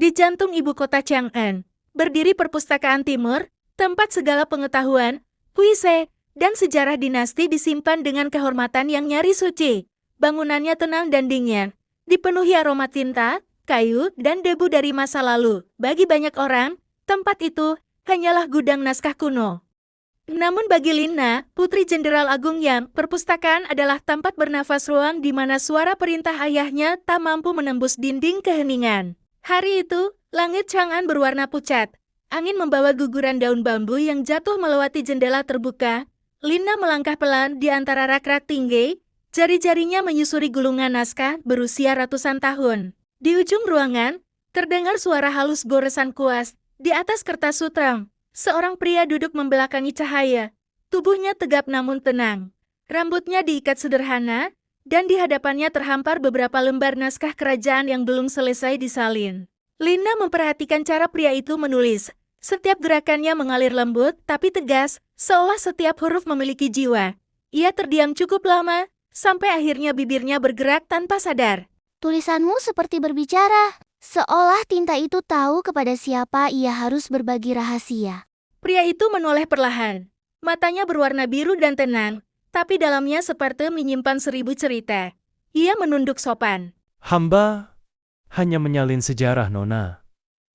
Di jantung ibu kota Chang'an, berdiri Perpustakaan Timur, tempat segala pengetahuan, puisi, dan sejarah dinasti disimpan dengan kehormatan yang nyaris suci. Bangunannya tenang dan dingin, dipenuhi aroma tinta, kayu, dan debu dari masa lalu. Bagi banyak orang, tempat itu hanyalah gudang naskah kuno. Namun bagi Lina, Putri Jenderal Agung Yang, perpustakaan adalah tempat bernafas ruang di mana suara perintah ayahnya tak mampu menembus dinding keheningan. Hari itu, langit Chang'an berwarna pucat. Angin membawa guguran daun bambu yang jatuh melewati jendela terbuka. Lina melangkah pelan di antara rak-rak tinggi, jari-jarinya menyusuri gulungan naskah berusia ratusan tahun. Di ujung ruangan, terdengar suara halus goresan kuas. Di atas kertas sutra, seorang pria duduk membelakangi cahaya. Tubuhnya tegap namun tenang. Rambutnya diikat sederhana, dan di hadapannya terhampar beberapa lembar naskah kerajaan yang belum selesai disalin. Lina memperhatikan cara pria itu menulis. Setiap gerakannya mengalir lembut tapi tegas, seolah setiap huruf memiliki jiwa. Ia terdiam cukup lama, sampai akhirnya bibirnya bergerak tanpa sadar. Tulisanmu seperti berbicara, seolah tinta itu tahu kepada siapa ia harus berbagi rahasia. Pria itu menoleh perlahan. Matanya berwarna biru dan tenang, tapi dalamnya seperti menyimpan 1000 cerita. Ia menunduk sopan. Hamba hanya menyalin sejarah, Nona.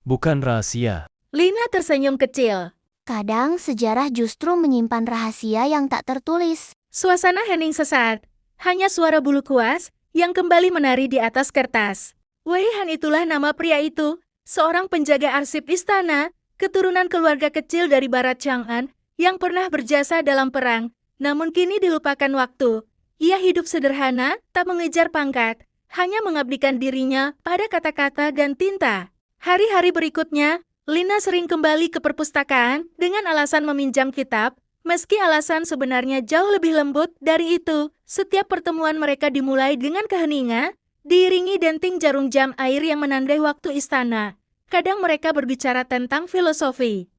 Bukan rahasia. Lina tersenyum kecil. Kadang sejarah justru menyimpan rahasia yang tak tertulis. Suasana hening sesaat. Hanya suara bulu kuas yang kembali menari di atas kertas. Wei Han itulah nama pria itu. Seorang penjaga arsip istana, keturunan keluarga kecil dari barat Chang'an yang pernah berjasa dalam perang. Namun kini dilupakan waktu. Ia hidup sederhana, tak mengejar pangkat, hanya mengabdikan dirinya pada kata-kata dan tinta. Hari-hari berikutnya, Lina sering kembali ke perpustakaan dengan alasan meminjam kitab, meski alasan sebenarnya jauh lebih lembut dari itu. Setiap pertemuan mereka dimulai dengan keheningan, diiringi denting jarum jam air yang menandai waktu istana. Kadang mereka berbicara tentang filosofi.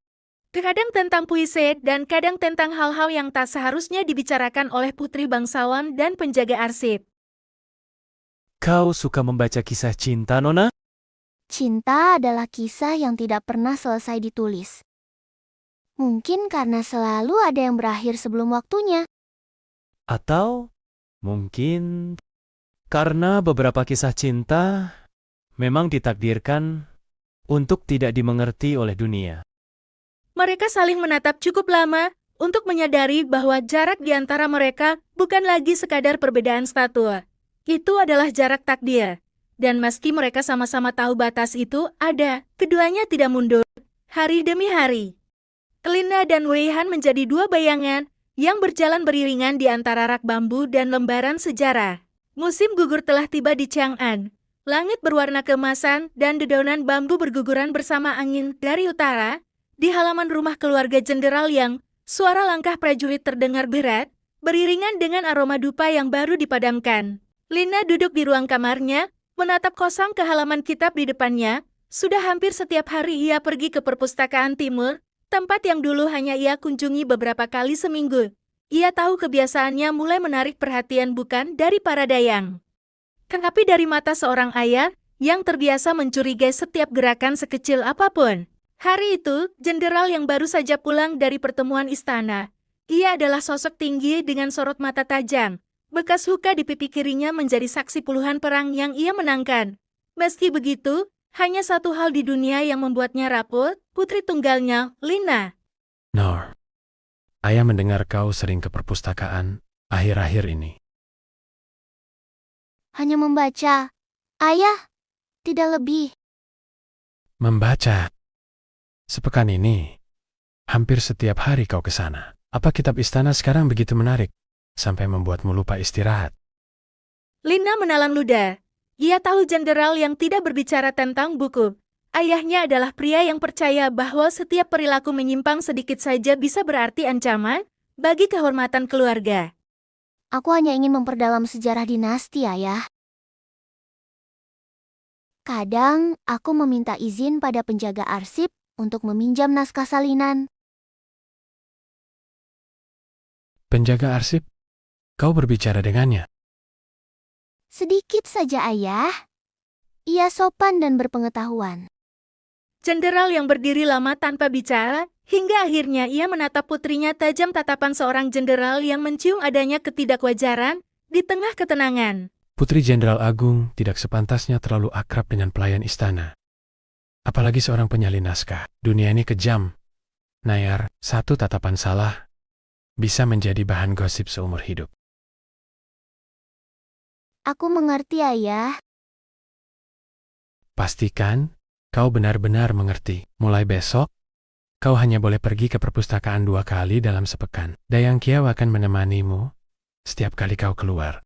Kadang tentang puisi dan kadang tentang hal-hal yang tak seharusnya dibicarakan oleh putri bangsawan dan penjaga arsip. Kau suka membaca kisah cinta, Nona? Cinta adalah kisah yang tidak pernah selesai ditulis. Mungkin karena selalu ada yang berakhir sebelum waktunya. Atau mungkin karena beberapa kisah cinta memang ditakdirkan untuk tidak dimengerti oleh dunia. Mereka saling menatap cukup lama untuk menyadari bahwa jarak di antara mereka bukan lagi sekadar perbedaan status. Itu adalah jarak takdir. Dan meski mereka sama-sama tahu batas itu ada, keduanya tidak mundur hari demi hari. Lina dan Wei Han menjadi dua bayangan yang berjalan beriringan di antara rak bambu dan lembaran sejarah. Musim gugur telah tiba di Chang'an. Langit berwarna keemasan dan dedaunan bambu berguguran bersama angin dari utara. Di halaman rumah keluarga jenderal yang suara langkah prajurit terdengar berat, beriringan dengan aroma dupa yang baru dipadamkan. Lina duduk di ruang kamarnya, menatap kosong ke halaman kitab di depannya. Sudah hampir setiap hari ia pergi ke Perpustakaan Timur, tempat yang dulu hanya ia kunjungi beberapa kali seminggu. Ia tahu kebiasaannya mulai menarik perhatian bukan dari para dayang, tetapi dari mata seorang ayah yang terbiasa mencurigai setiap gerakan sekecil apapun. Hari itu, jenderal yang baru saja pulang dari pertemuan istana. Ia adalah sosok tinggi dengan sorot mata tajam. Bekas luka di pipi kirinya menjadi saksi puluhan perang yang ia menangkan. Meski begitu, hanya satu hal di dunia yang membuatnya rapuh, putri tunggalnya, Lina. Nor, ayah mendengar kau sering ke perpustakaan akhir-akhir ini. Hanya membaca. Ayah, tidak lebih. Membaca. Sepekan ini, hampir setiap hari kau ke sana. Apa kitab istana sekarang begitu menarik, sampai membuatmu lupa istirahat? Lina menelan ludah. Ia tahu jenderal yang tidak berbicara tentang buku. Ayahnya adalah pria yang percaya bahwa setiap perilaku menyimpang sedikit saja bisa berarti ancaman bagi kehormatan keluarga. Aku hanya ingin memperdalam sejarah dinasti, Ayah. Kadang, aku meminta izin pada penjaga arsip untuk meminjam naskah salinan. Penjaga arsip, kau berbicara dengannya. Sedikit saja, Ayah. Ia sopan dan berpengetahuan. Jenderal yang berdiri lama tanpa bicara, hingga akhirnya ia menatap putrinya tajam tatapan seorang jenderal yang mencium adanya ketidakwajaran di tengah ketenangan. Putri Jenderal Agung tidak sepantasnya terlalu akrab dengan pelayan istana. Apalagi seorang penyalin naskah. Dunia ini kejam. Nayar, satu tatapan salah bisa menjadi bahan gosip seumur hidup. Aku mengerti, Ayah. Pastikan kau benar-benar mengerti. Mulai besok, kau hanya boleh pergi ke perpustakaan 2 kali dalam sepekan. Dayang Kiau akan menemanimu setiap kali kau keluar.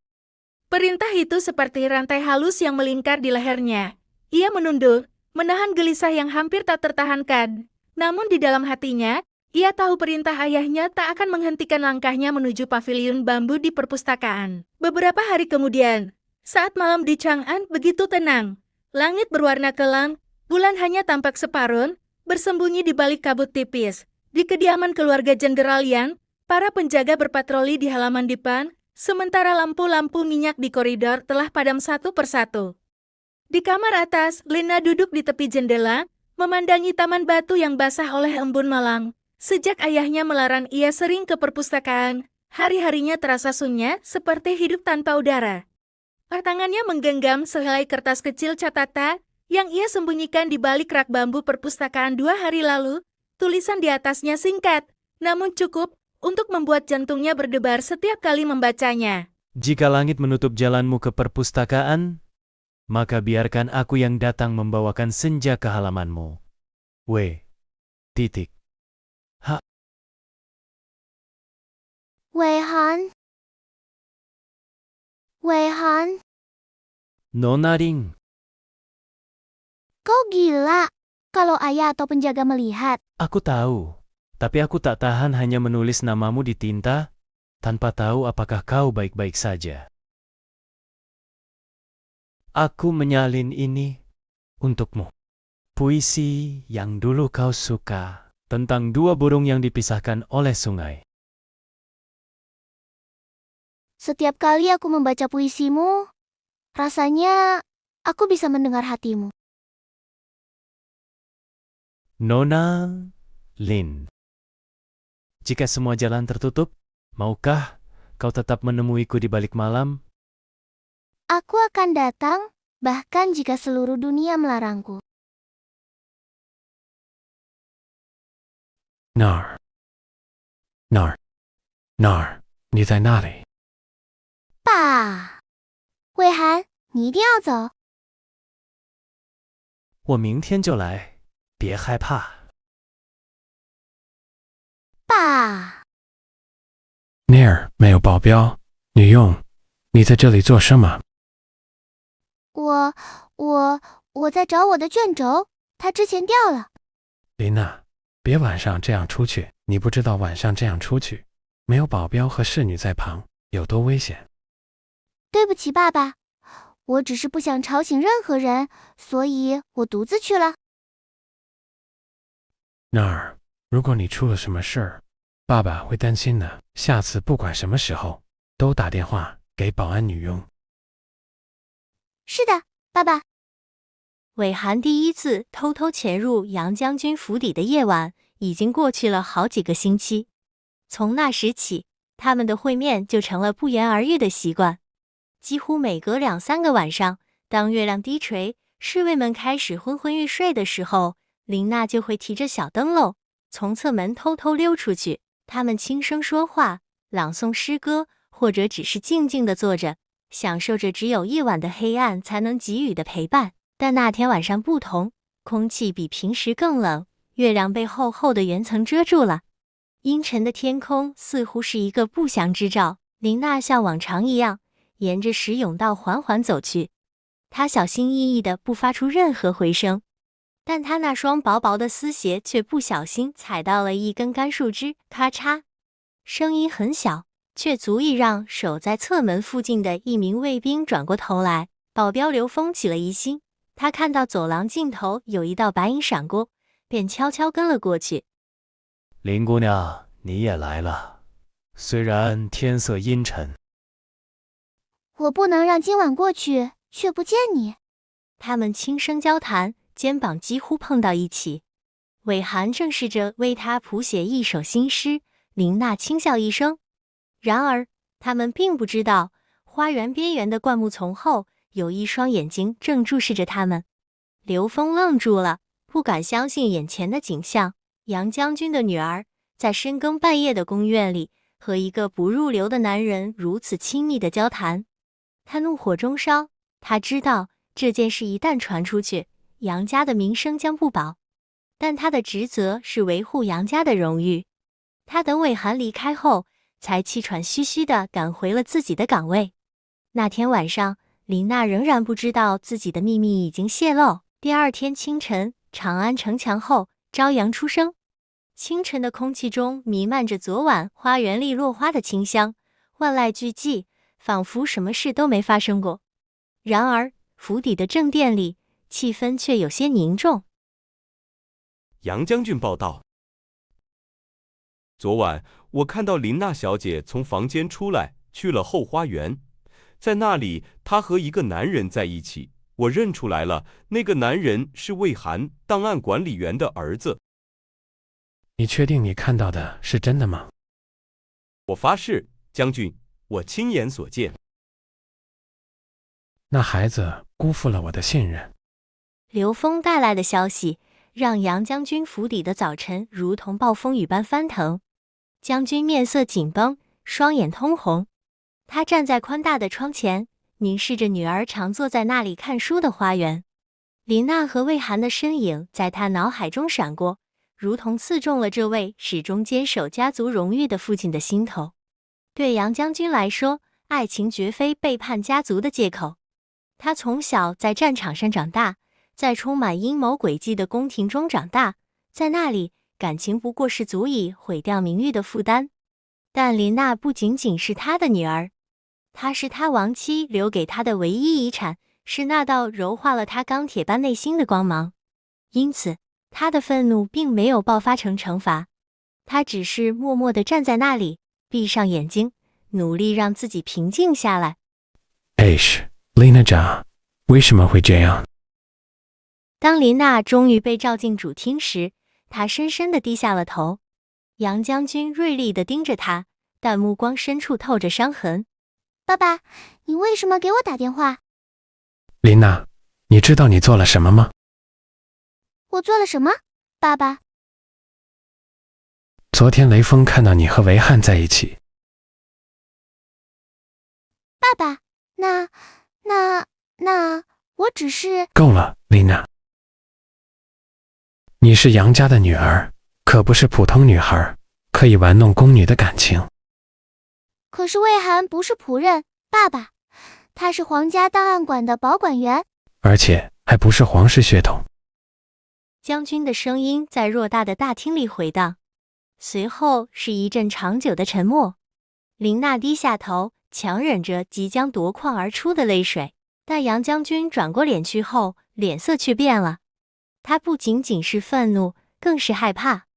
Perintah itu seperti rantai halus yang melingkar di lehernya. Ia menunduk, menahan gelisah yang hampir tak tertahankan. Namun di dalam hatinya, ia tahu perintah ayahnya tak akan menghentikan langkahnya menuju paviliun bambu di perpustakaan. Beberapa hari kemudian, saat malam di Chang'an begitu tenang, langit berwarna kelam, bulan hanya tampak separuh, bersembunyi di balik kabut tipis. Di kediaman keluarga Jenderal Yan, para penjaga berpatroli di halaman depan, sementara lampu-lampu minyak di koridor telah padam satu persatu. Di kamar atas, Lina duduk di tepi jendela, memandangi taman batu yang basah oleh embun malam. Sejak ayahnya melarang ia sering ke perpustakaan, hari-harinya terasa sunyi seperti hidup tanpa udara. Tangannya menggenggam sehelai kertas kecil catatan yang ia sembunyikan di balik rak bambu perpustakaan 2 hari lalu. Tulisan di atasnya singkat, namun cukup untuk membuat jantungnya berdebar setiap kali membacanya. Jika langit menutup jalanmu ke perpustakaan, maka biarkan aku yang datang membawakan senja ke halamanmu. W. Titik. Weihan. Weihan, Nona Ring. kau gila. Kalau ayah atau penjaga melihat, Aku tahu, tapi aku tak tahan hanya menulis namamu di tinta, tanpa tahu apakah kau baik-baik saja. Aku menyalin ini untukmu. Puisi yang dulu kau suka, tentang 2 burung yang dipisahkan oleh sungai. setiap kali aku membaca puisimu, rasanya aku bisa mendengar hatimu. Nona Lin. Jika semua jalan tertutup, maukah kau tetap menemuiku di balik malam? Aku akan datang, bahkan jika seluruh dunia melarangku. Nar. Nar. Nar. 你在那里？爸，魏涵，你一定要走。我明天就来，别害怕。爸，那儿没有保镖，女佣，你在这里做什么？我在找我的卷轴，它之前掉了。琳娜，别晚上这样出去，你不知道晚上这样出去，没有保镖和侍女在旁，有多危险。对不起，爸爸，我只是不想吵醒任何人，所以我独自去了。那儿，如果你出了什么事儿，爸爸会担心的。下次不管什么时候，都打电话给保安女佣。是的，爸爸。韦寒第一次偷偷潜入杨将军府邸的夜晚，已经过去了好几个星期。从那时起，他们的会面就成了不言而喻的习惯。几乎每隔2、3个晚上，当月亮低垂，侍卫们开始昏昏欲睡的时候，琳娜就会提着小灯笼，从侧门偷偷溜出去。他们轻声说话，朗诵诗歌，或者只是静静地坐着，享受着只有一晚的黑暗才能给予的陪伴。但那天晚上不同，空气比平时更冷，月亮被厚厚的云层遮住了。阴沉的天空似乎是一个不祥之兆。琳娜像往常一样，沿着石甬道缓缓走去。她小心翼翼地不发出任何回声，但她那双薄薄的丝鞋却不小心踩到了一根干树枝，咔嚓，声音很小，却足以让守在侧门附近的一名卫兵转过头来。保镖刘峰起了疑心，他看到走廊尽头有一道白影闪过，便悄悄跟了过去。林姑娘，你也来了，虽然天色阴沉。我不能让今晚过去，却不见你。他们轻声交谈，肩膀几乎碰到一起。韦寒正试着为他谱写一首新诗，林娜轻笑一声。然而，他们并不知道，花园边缘的灌木丛后有一双眼睛正注视着他们。刘峰愣住了，不敢相信眼前的景象。杨将军的女儿在深更半夜的公园里和一个不入流的男人如此亲密的交谈。他怒火中烧，他知道这件事一旦传出去，杨家的名声将不保。但他的职责是维护杨家的荣誉。他等韦寒离开后，才气喘吁吁地赶回了自己的岗位。那天晚上，林娜仍然不知道自己的秘密已经泄露。第二天清晨，长安城墙后，朝阳初升。清晨的空气中弥漫着昨晚花园里落花的清香，万籁俱寂，仿佛什么事都没发生过。然而，府邸的正殿里，气氛却有些凝重。杨将军报道：昨晚我看到林娜小姐从房间出来，去了后花园，在那里她和一个男人在一起。我认出来了，那个男人是魏寒，档案管理员的儿子。你确定你看到的是真的吗？我发誓，将军，我亲眼所见。那孩子辜负了我的信任。刘峰带来的消息让杨将军府邸的早晨如同暴风雨般翻腾。将军面色紧绷，双眼通红。他站在宽大的窗前，凝视着女儿常坐在那里看书的花园。林娜和魏寒的身影在他脑海中闪过，如同刺中了这位始终坚守家族荣誉的父亲的心头。对杨将军来说，爱情绝非背叛家族的借口。他从小在战场上长大，在充满阴谋诡计的宫廷中长大，在那里，感情不过是足以毁掉名誉的负担。但林娜不仅仅是他的女儿，她是他亡妻留给他的唯一遗产，是那道柔化了他钢铁般内心的光芒。因此，他的愤怒并没有爆发成惩罚，他只是默默地站在那里，闭上眼睛，努力让自己平静下来。琳娜长，为什么会这样？当琳娜终于被召进主厅时，她深深地低下了头。杨将军锐利地盯着她，但目光深处透着伤痕。爸爸，你为什么给我打电话？琳娜，你知道你做了什么吗？我做了什么，爸爸？昨天雷锋看到你和维汉在一起。爸爸，那我只是……够了，琳娜。你是杨家的女儿，可不是普通女孩，可以玩弄宫女的感情。可是魏寒不是仆人，爸爸，他是皇家档案馆的保管员，而且还不是皇室血统。将军的声音在偌大的大厅里回荡，随后是一阵长久的沉默。琳娜低下头，强忍着即将夺眶而出的泪水，但杨将军转过脸去后，脸色却变了。他不仅仅是愤怒，更是害怕。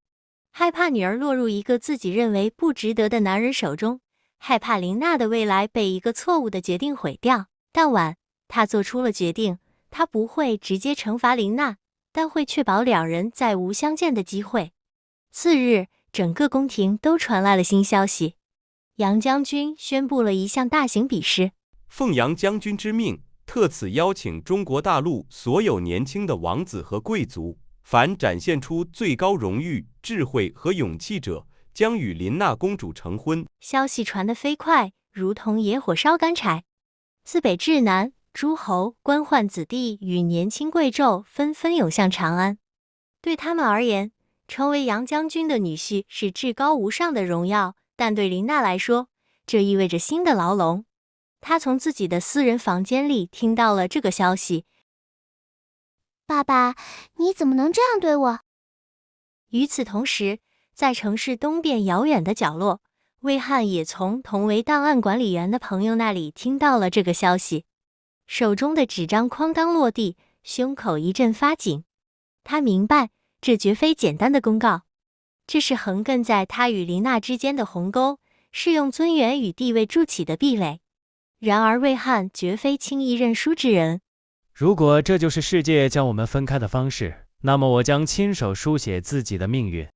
害怕女儿落入一个自己认为不值得的男人手中，害怕琳娜的未来被一个错误的决定毁掉。当晚，他做出了决定，他不会直接惩罚琳娜，但会确保两人再无相见的机会。次日，整个宫廷都传来了新消息。杨将军宣布了一项大型比试，奉杨将军之命，特此邀请中国大陆所有年轻的王子和贵族，凡展现出最高荣誉、智慧和勇气者，将与琳娜公主成婚。消息传得飞快，如同野火烧干柴。自北至南，诸侯、官宦子弟与年轻贵胄纷纷涌向长安。对他们而言，成为杨将军的女婿是至高无上的荣耀，但对琳娜来说，这意味着新的牢笼。她从自己的私人房间里听到了这个消息。爸爸，你怎么能这样对我？与此同时，在城市东边遥远的角落，魏汉也从同为档案管理员的朋友那里听到了这个消息。手中的纸张哐当落地，胸口一阵发紧。他明白，这绝非简单的公告，这是横亘在他与琳娜之间的鸿沟，是用尊严与地位筑起的壁垒。然而魏汉绝非轻易认输之人。如果这就是世界将我们分开的方式，那么我将亲手书写自己的命运。